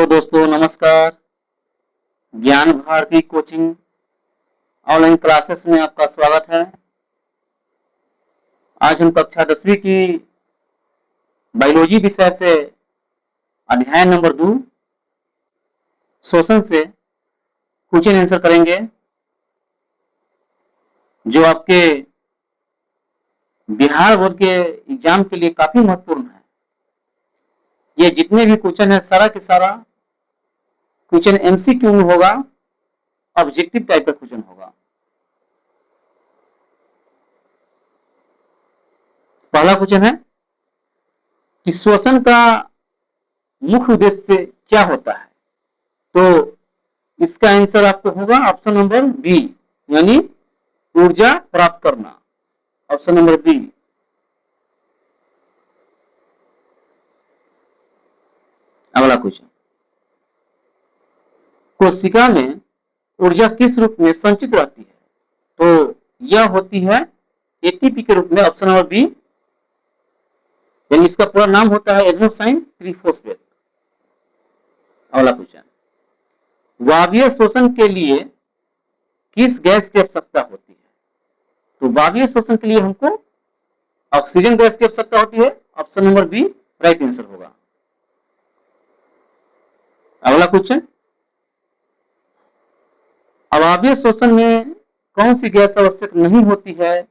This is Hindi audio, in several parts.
दोस्तों नमस्कार। ज्ञान भारती कोचिंग ऑनलाइन क्लासेस में आपका स्वागत है। आज हम कक्षा 10वीं की बायोलॉजी विषय से अध्याय नंबर 2 शोषण से क्वेश्चन आंसर करेंगे, जो आपके बिहार बोर्ड के एग्जाम के लिए काफी महत्वपूर्ण है। ये जितने भी क्वेश्चन है सारा के सारा क्वेश्चन एमसीक्यू में होगा, ऑब्जेक्टिव टाइप का क्वेश्चन होगा। पहला क्वेश्चन है कि शोषण का मुख्य उद्देश्य क्या होता है। तो इसका आंसर आपको होगा ऑप्शन नंबर बी, यानी ऊर्जा प्राप्त करना। Option number B. अगला क्वेश्चन, कोशिका में ऊर्जा किस रूप में संचित रहती है। तो यह होती है एटीपी के रूप में। ऑप्शन नंबर बी, यानी इसका पूरा नाम होता है एडेनोसाइन ट्राइफॉस्फेट। अगला क्वेश्चन, वायवीय शोषण के लिए किस गैस की आवश्यकता होती है। तो वायवीय शोषण के लिए हमको ऑक्सीजन गैस की आवश्यकता होती है। Option number B right answer होगा। अगला क्वेश्चन, अवायवीय शोषण में कौन सी गैस आवश्यक नहीं होती है।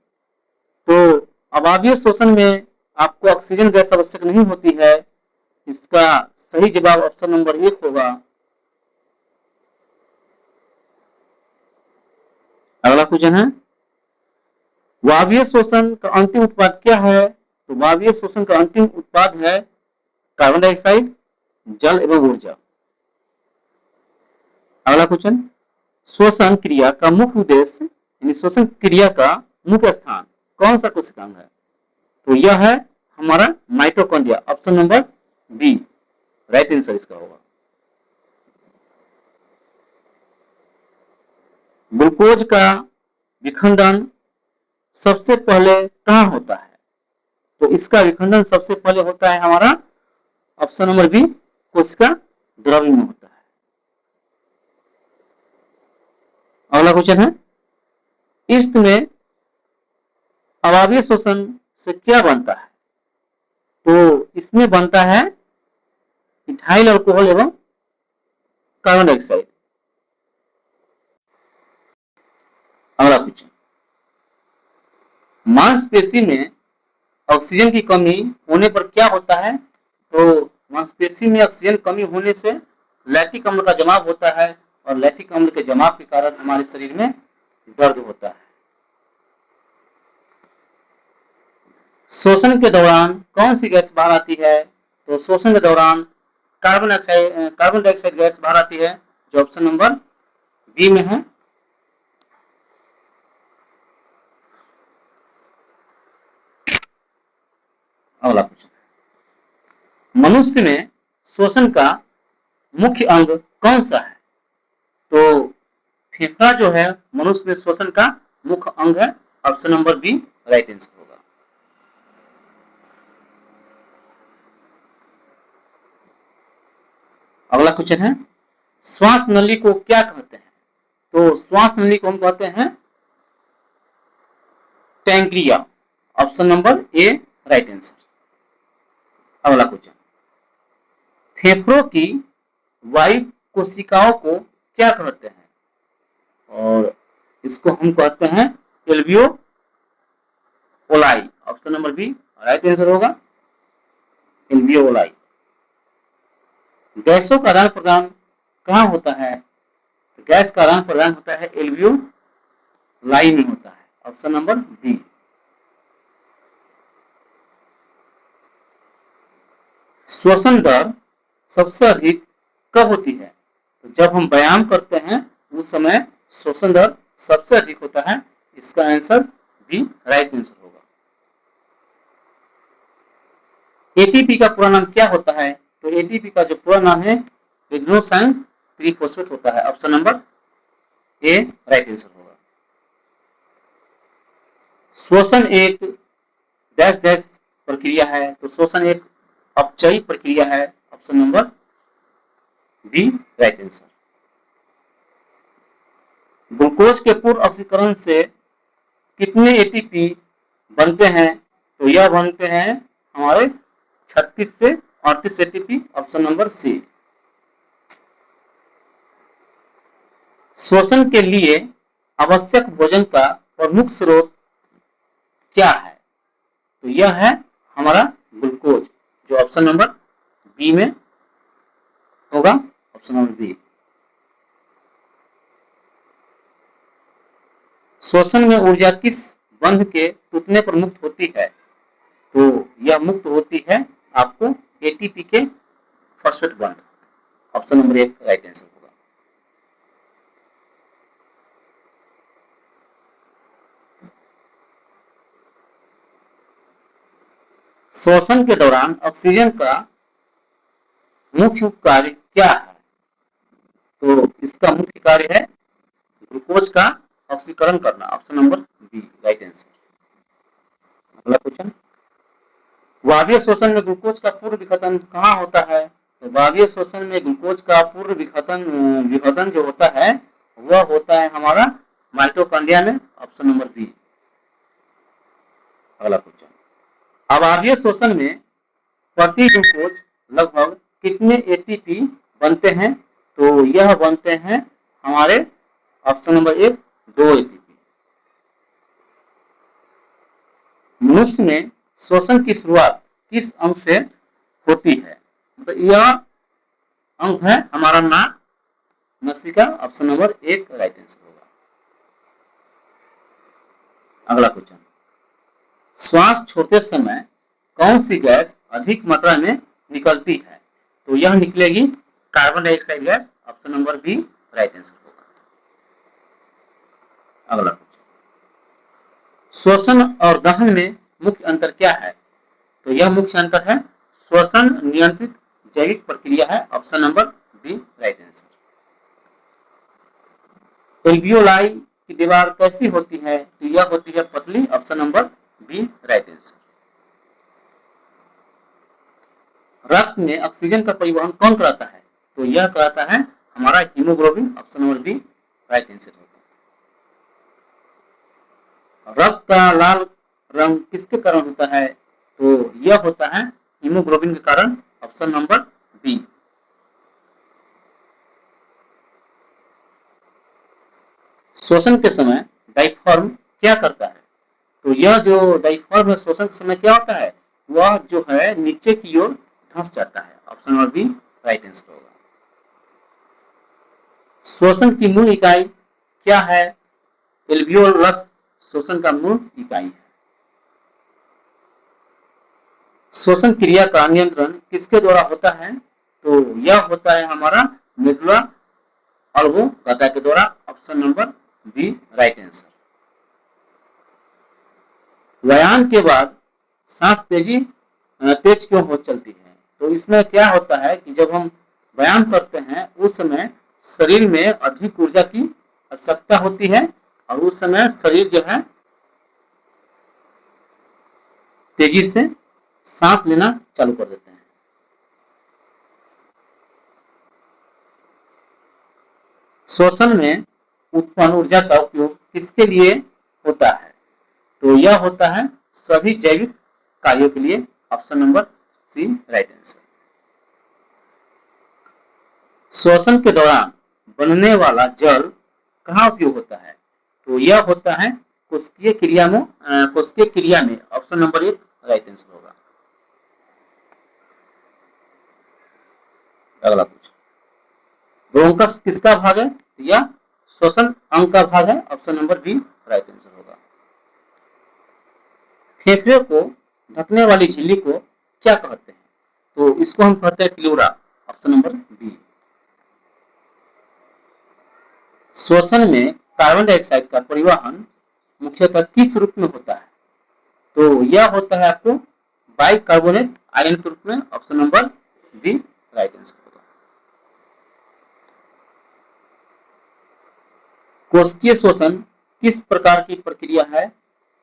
तो अवायवीय शोषण में आपको ऑक्सीजन गैस आवश्यक नहीं होती है। इसका सही जवाब ऑप्शन नंबर 1 होगा। अगला क्वेश्चन है, वायवीय शोषण का अंतिम उत्पाद क्या है। तो वायवीय शोषण का अंतिम उत्पाद है कार्बन डाइऑक्साइड, जल एवं ऊर्जा। अगला क्वेश्चन, शोषण क्रिया का मुख्य उद्देश्य, यानी शोषण क्रिया का मुख्य स्थान कौन सा कोशिकांग है। तो यह है हमारा mitochondria. Option number B right answer इसका होगा। ग्लूकोज का विखंडन सबसे पहले कहां होता है। तो इसका विखंडन सबसे पहले होता है हमारा ऑप्शन नंबर बी कोशिका द्रव्य में होता है। अगला क्वेश्चन है, ईस्ट में अवायवीय शोषण से क्या बनता है। तो इसमें बनता है इथाइल अल्कोहल एवं कार्बन डाइऑक्साइड। अगला क्वेश्चन, मांसपेशी में ऑक्सीजन की कमी होने पर क्या होता है। तो मांसपेशी में ऑक्सीजन कमी होने से लैक्टिक अम्ल का जमाव होता है, और लैक्टिक अम्ल के जमाव के कारण हमारे शरीर में दर्द होता है। शोषण के दौरान कौन सी गैस बाहर आती है। तो शोषण के दौरान कार्बन डाइऑक्साइड गैस बाहर आती है, जो ऑप्शन नंबर बी में है। अगला क्वेश्चन, मनुष्य में शोषण का मुख्य अंग कौन सा है। तो फेफड़ा जो है मनुष्य में शोषण का मुख्य अंग है। Option number B right answer होगा। अगला क्वेश्चन है, श्वास नली को क्या कहते हैं। तो श्वास नली को हम कहते हैं टैंक्रिया। Option number A right answer. अगला क्वेश्चन, फेफड़ों की वायु कोशिकाओं को क्या कहते हैं। और इसको हम कहते हैं alveoli. Option number B right answer होगा, एल्वियोलाई। गैसों का आदान प्रदान कहाँ होता है। तो गैस का आदान प्रदान होता है एल्वियोलाई में होता है। Option number B. श्वसन दर सबसे अधिक कब होती है। तो जब हम व्यायाम करते हैं उस समय श्वसन दर सबसे अधिक होता है। इसका आंसर बी राइट आंसर होगा। एटीपी का पूरा नाम क्या होता है। तो एटीपी का जो पूरा नाम है एडेनोसाइन ट्राइफॉस्फेट होता है। Option number A right answer होगा। श्वसन एक डैश डैश प्रक्रिया है। तो श्वसन एक अपचयी प्रक्रिया है। Option number B right answer. Glucose के पूर्व ऑक्सीकरण से कितने एटीपी बनते हैं? तो यह बनते हैं हमारे 36 से 38 एटीपी, ऑप्शन नंबर सी। श्वसन के लिए आवश्यक भोजन का प्रमुख स्रोत क्या है? तो यह है हमारा ग्लूकोज, जो ऑप्शन नंबर बी में होगा, ऑप्शन नंबर बी। श्वसन में ऊर्जा किस बंध के टूटने पर मुक्त होती है? तो यह मुक्त होती है आपको एटीपी के फॉस्फेट बंध, ऑप्शन नंबर एक राइट आंसर होगा। श्वसन के दौरान ऑक्सीजन का मुख्य कार्य क्या है? तो इसका मुख्य कार्य है ग्लूकोज का ऑक्सीकरण करना, option number B right answer. अगला क्वेश्चन, वायवीय श्वसन में ग्लूकोज का पूर्व विघटन कहाँ होता है? तो वायवीय श्वसन में ग्लूकोज का पूर्व विघटन जो होता है वह होता है हमारा माइटोकॉन्ड्रिया में, ऑप्शन नंबर बी। अगला क्वेश्चन, अवायवीय श्वसन में प्रति ग्लूकोज लगभग कितने एटीपी बनते हैं? तो यह बनते हैं हमारे ऑप्शन नंबर एक 2 एटीपी। मनुष्य में श्वसन की शुरुआत किस अंग से होती है? तो यह अंग है हमारा नाक नासिका, ऑप्शन नंबर एक राइट आंसर होगा। अगला क्वेश्चन, श्वास छोड़ते समय कौन सी गैस अधिक मात्रा में निकलती है? तो यह निकलेगी carbon dioxide gas, option number B right answer होगा। अगला क्वेश्चन, श्वसन और दहन में मुख्य अंतर क्या है? तो यह मुख्य अंतर है श्वसन नियंत्रित जैविक प्रक्रिया है, option number B right answer. Alveoli की दीवार कैसी होती है? तो यह होती है पतली, option number B right answer. रक्त में ऑक्सीजन का परिवहन कौन कराता है? तो यह कराता है हमारा haemoglobin, option number B right answer होगा। रक्त का लाल रंग किसके कारण होता है? तो यह होता है हीमोग्लोबिन के कारण, ऑप्शन नंबर बी। श्वसन के समय डायफ्राम क्या करता है? तो यह जो डायफ्राम है श्वसन के समय क्या होता है, वह जो है नीचे की ओर धंस जाता है, option number B right answer होगा। श्वसन की मूल इकाई क्या है? एल्वियोलस श्वसन का मूल इकाई है। श्वसन क्रिया का नियंत्रण किसके द्वारा होता है? तो यह होता है हमारा मेडुला ऑब्लोंगेटा के द्वारा, option number B right answer. व्यायाम के बाद सांस तेज क्यों हो चलती है? तो इसमें क्या होता है कि जब हम व्यायाम करते हैं उस समय शरीर में अधिक ऊर्जा की आवश्यकता होती है और उस समय शरीर जो है तेजी से सांस लेना चालू कर देते हैं। श्वसन में उत्पन्न ऊर्जा का उपयोग किसके लिए होता है? तो यह होता है सभी जैविक कार्यों के लिए, option number C right answer. श्वसन के दौरान बनने वाला जल कहाँ उपयोग होता है? तो यह होता है कोशिकीय क्रिया में, ऑप्शन नंबर एक राइट आंसर होगा। अगला कुछ, ब्रोंकस किसका भाग है? यह श्वसन अंग का भाग है, option number B right answer होगा। फेफड़े को ढकने वाली झिल्ली को क्या कहते हैं? तो इसको हम कहते हैं प्लूरा, ऑप्शन नंबर बी। श्वसन में कार्बन डाइऑक्साइड का परिवहन मुख्यतः किस रूप में होता है? तो यह होता है आपको बाइकार्बोनेट आयन के रूप में, option number B right answer होगा। कोशिकीय श्वसन किस प्रकार की प्रक्रिया है?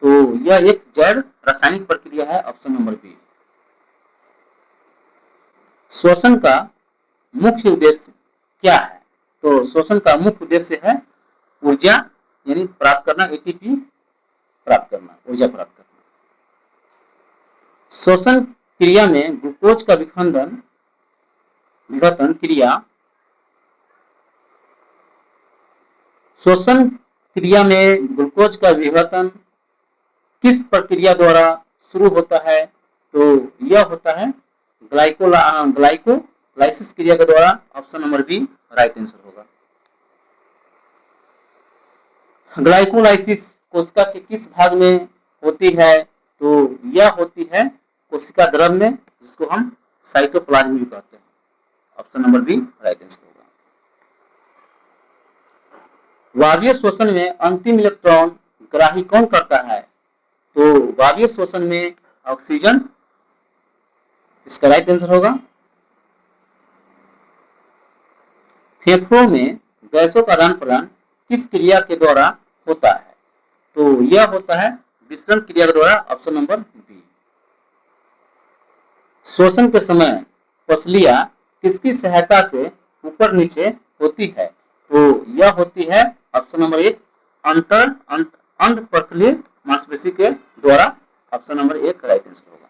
तो यह एक जड़ रासायनिक प्रक्रिया है, ऑप्शन नंबर बी। श्वसन का मुख्य उद्देश्य क्या है? तो श्वसन का मुख्य उद्देश्य है ऊर्जा यानी प्राप्त करना, एटीपी प्राप्त करना, ऊर्जा प्राप्त करना। श्वसन क्रिया में ग्लूकोज का विघटन क्रिया, श्वसन क्रिया में ग्लूकोज का विघटन किस प्रक्रिया द्वारा शुरू होता है? तो यह होता है ग्लाइकोलाइसिस क्रिया के द्वारा। Option number B right answer होगा। ग्लाइकोलाइसिस कोशिका के किस भाग में होती है? तो यह होती है कोशिका द्रव में, जिसको हम साइटोप्लाज्म भी कहते हैं। Option number B right answer होगा। वायवीय श्वसन में अंतिम इलेक्ट्रॉन ग्राही कौन करता है? तो वायवीय श्वसन में ऑक्सीजन इसका राइट आंसर होगा। फेफड़ों में गैसों का आदान प्रदान किस क्रिया के द्वारा होता है? तो यह होता है विसरण क्रिया के द्वारा। Option number B. श्वसन के समय पसलियां किसकी सहायता से ऊपर नीचे होती है? तो यह होती है ऑप्शन नंबर एक अंडपसलीय मांसपेशी के द्वारा। ऑप्शन नंबर एक राइट आंसर होगा।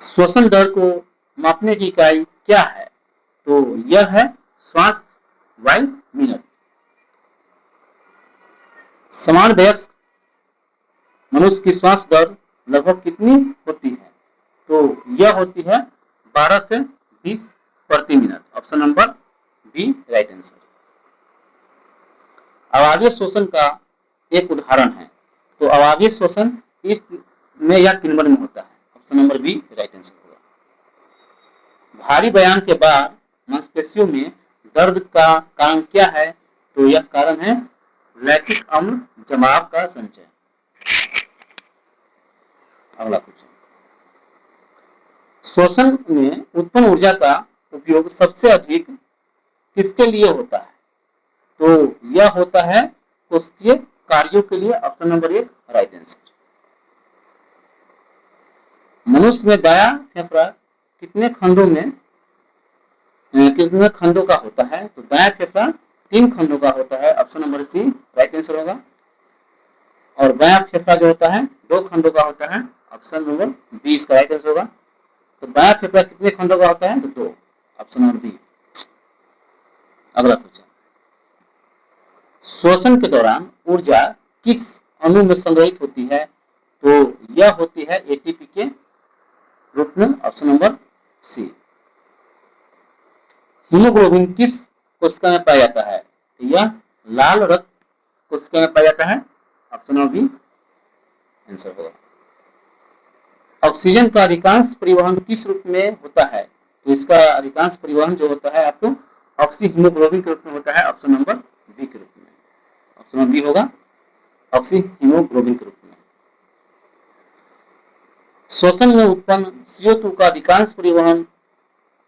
श्वसन दर को मापने की इकाई क्या है? तो यह है श्वास बाई मिनट। समान वयस्क मनुष्य की श्वास दर लगभग कितनी होती है? तो यह होती है 12 से 20 प्रति मिनट। Option number B right answer. अवायवीय श्वसन का एक उदाहरण है। तो अवायवीय श्वसन इस में या किन्वन में होता है। Option number B right answer होगा। भारी व्यायाम के बाद मांसपेशियों में दर्द का कारण क्या है? तो यह कारण है लैक्टिक अम्ल जमाव का संचय। अगला क्वेश्चन, श्वसन में उत्पन्न ऊर्जा का उपयोग सबसे अधिक किसके लिए होता है? तो यह होता है कोशिकीय कार्यों के लिए। ऑप्शन नंबर एक राइट आंसर। मनुष्य में दायां फेफड़ा कितने खंडों का होता है? तो दायां फेफड़ा 3 खंडों का होता है। Option number C right answer होगा। और बायां फेफड़ा जो होता है 2 खंडों का होता है। ऑप्शन नंबर बी इसका राइट आंसर होगा। तो बायां फेफड़ा कितने खंडों का होता है? तो 2। Option number B. अगला क्वेश्चन, श्वसन के दौरान ऊर्जा किस अणु में संग्रहित होती है? तो यह होती है एटीपी के रूप में। ऑप्शन नंबर सी। हीमोग्लोबिन किस कोशिका में पाया जाता है? तो यह लाल रक्त कोशिका में पाया जाता है। ऑप्शन नंबर बी आंसर होगा। ऑक्सीजन का अधिकांश परिवहन किस रूप में होता है? तो इसका अधिकांश परिवहन जो होता है आपको ऑक्सी हीमोग्लोबिन के रूप में होता है। ऑप्शन नंबर बी के रूप में। ऑप्शन नंबर बी होगा ऑक्सी हीमोग्लोबिन के रूप में। श्वसन में उत्पन्न CO2 का अधिकांश परिवहन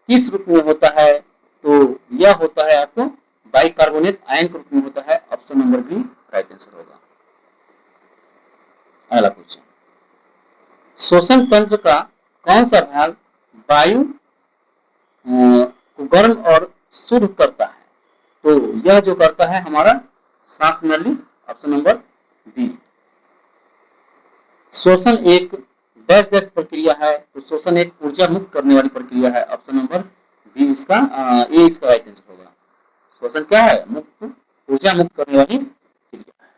किस रूप में होता है? तो यह होता है आपको बाइकार्बोनेट आयन के रूप में होता है। Option number B right answer होगा। अगला क्वेश्चन, श्वसन तंत्र का कौन सा भाग वायु को गर्म और शुद्ध करता है? तो यह जो करता है हमारा सांस नली। Option number B. श्वसन एक डैश डैश प्रक्रिया है। तो श्वसन एक ऊर्जा मुक्त करने वाली प्रक्रिया है। ऑप्शन नंबर बी इसका ए इसका राइट आंसर होगा। श्वसन क्या है? मुक्त ऊर्जा मुक्त करने वाली क्रिया है।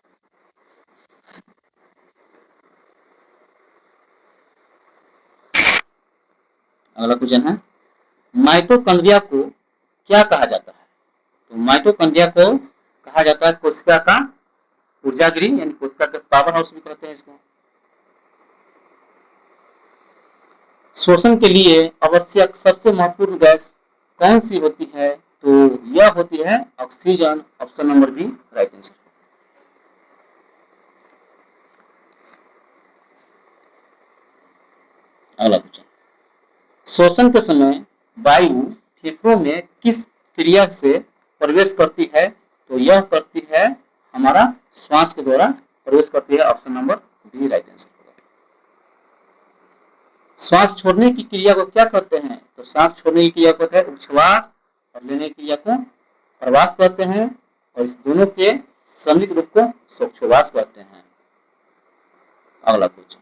अगला क्वेश्चन है, माइटोकॉन्ड्रिया को क्या कहा जाता है? तो माइटोकॉन्ड्रिया को कहा जाता है कोशिका का ऊर्जागृह, यानी कोशिका का पावर हाउस भी कहते हैं इसको। श्वसन के लिए आवश्यक सबसे महत्वपूर्ण गैस कौन सी होती है? तो यह होती है oxygen. Option number B right answer. अगला क्वेश्चन, श्वसन के समय वायु फेफड़ों में किस क्रिया से प्रवेश करती है? तो यह करती है हमारा श्वास के द्वारा प्रवेश करती है। Option number B right answer होगा। श्वास छोड़ने की क्रिया को क्या कहते हैं? तो सांस छोड़ने की क्रिया को कहते हैं उच्छ्वास और लेने की क्रिया को प्रवास कहते हैं और इस दोनों के सम्मिलित रूप को श्वासोच्छ्वास कहते हैं। अगला क्वेश्चन,